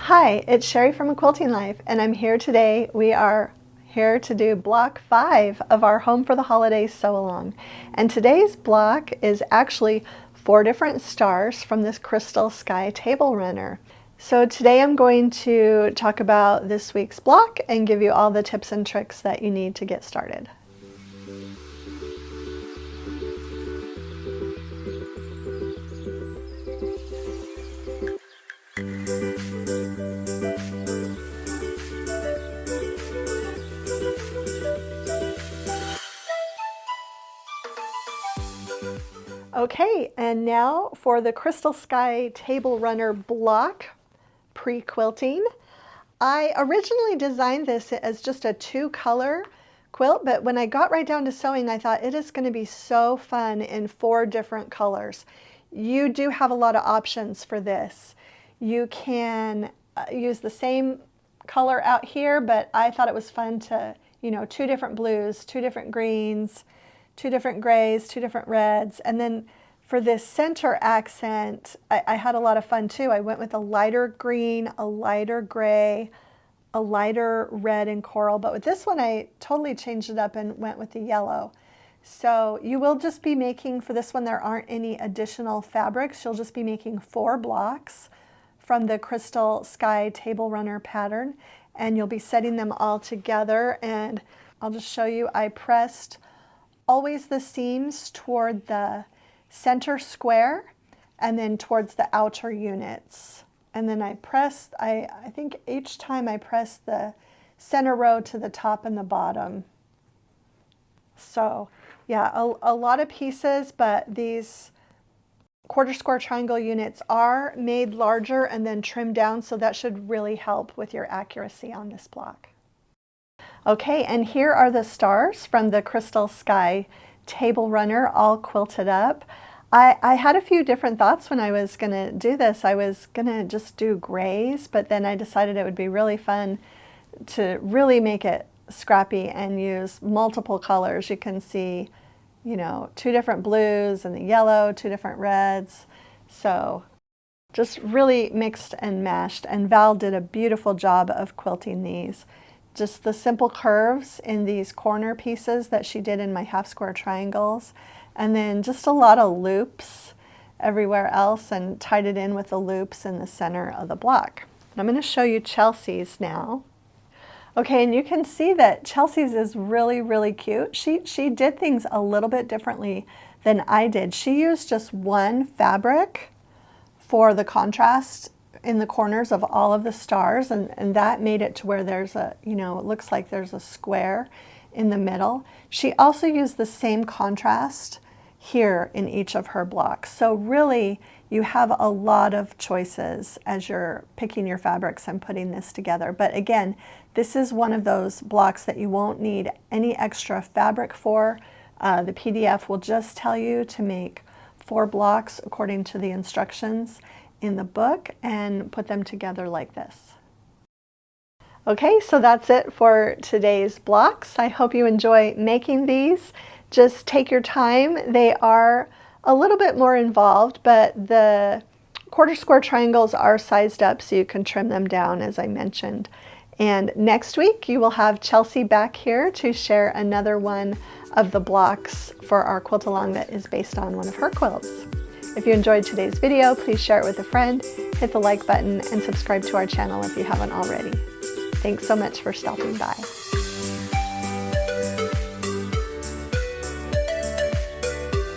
Hi, it's Sherri from A Quilting Life, and I'm here today. We are here to do block 5 of our Home for the Holidays sew-along. And today's block is actually 4 different stars from this Crystal Sky table runner. So today I'm going to talk about this week's block and give you all the tips and tricks that you need to get started. Okay, and now for the Crystal Sky Table Runner block pre-quilting. I originally designed this as just a 2-color quilt, but when I got right down to sewing, I thought it is going to be so fun in 4 different colors. You do have a lot of options for this. You can use the same color out here, but I thought it was fun to, 2 different blues, 2 different greens, 2 different grays, 2 different reds, and then for this center accent, I had a lot of fun too. I went with a lighter green, a lighter gray, a lighter red and coral, but with this one I totally changed it up and went with the yellow. So you will just be making, for this one there aren't any additional fabrics, you'll just be making 4 blocks from the Crystal Sky Table Runner pattern, and you'll be setting them all together. And I'll just show you, I pressed always the seams toward the center square and then towards the outer units. And then I pressed, I think each time I pressed the center row to the top and the bottom. So yeah, a lot of pieces, but these quarter square triangle units are made larger and then trimmed down, so that should really help with your accuracy on this block. Okay, and here are the stars from the Crystal Sky Table Runner all quilted up. I had a few different thoughts when I was going to do this. I was going to just do grays, but then I decided it would be really fun to really make it scrappy and use multiple colors. You can see, 2 different blues and the yellow, 2 different reds. So just really mixed and mashed, and Val did a beautiful job of quilting these. Just the simple curves in these corner pieces that she did in my half square triangles, and then just a lot of loops everywhere else, and tied it in with the loops in the center of the block. And I'm going to show you Chelsi's now. Okay, and you can see that Chelsi's is really, really cute. She did things a little bit differently than I did. She used just one fabric for the contrast in the corners of all of the stars, and that made it to where there's a, it looks like there's a square in the middle. She also used the same contrast here in each of her blocks. So really you have a lot of choices as you're picking your fabrics and putting this together. But again, this is one of those blocks that you won't need any extra fabric for. The PDF will just tell you to make 4 blocks according to the instructions in the book and put them together like this. Okay, so that's it for today's blocks. I hope you enjoy making these. Just take your time. They are a little bit more involved, but the quarter square triangles are sized up so you can trim them down, as I mentioned. And next week you will have Chelsi back here to share another one of the blocks for our quilt along that is based on one of her quilts. If you enjoyed today's video, please share it with a friend, hit the like button, and subscribe to our channel if you haven't already. Thanks so much for stopping by.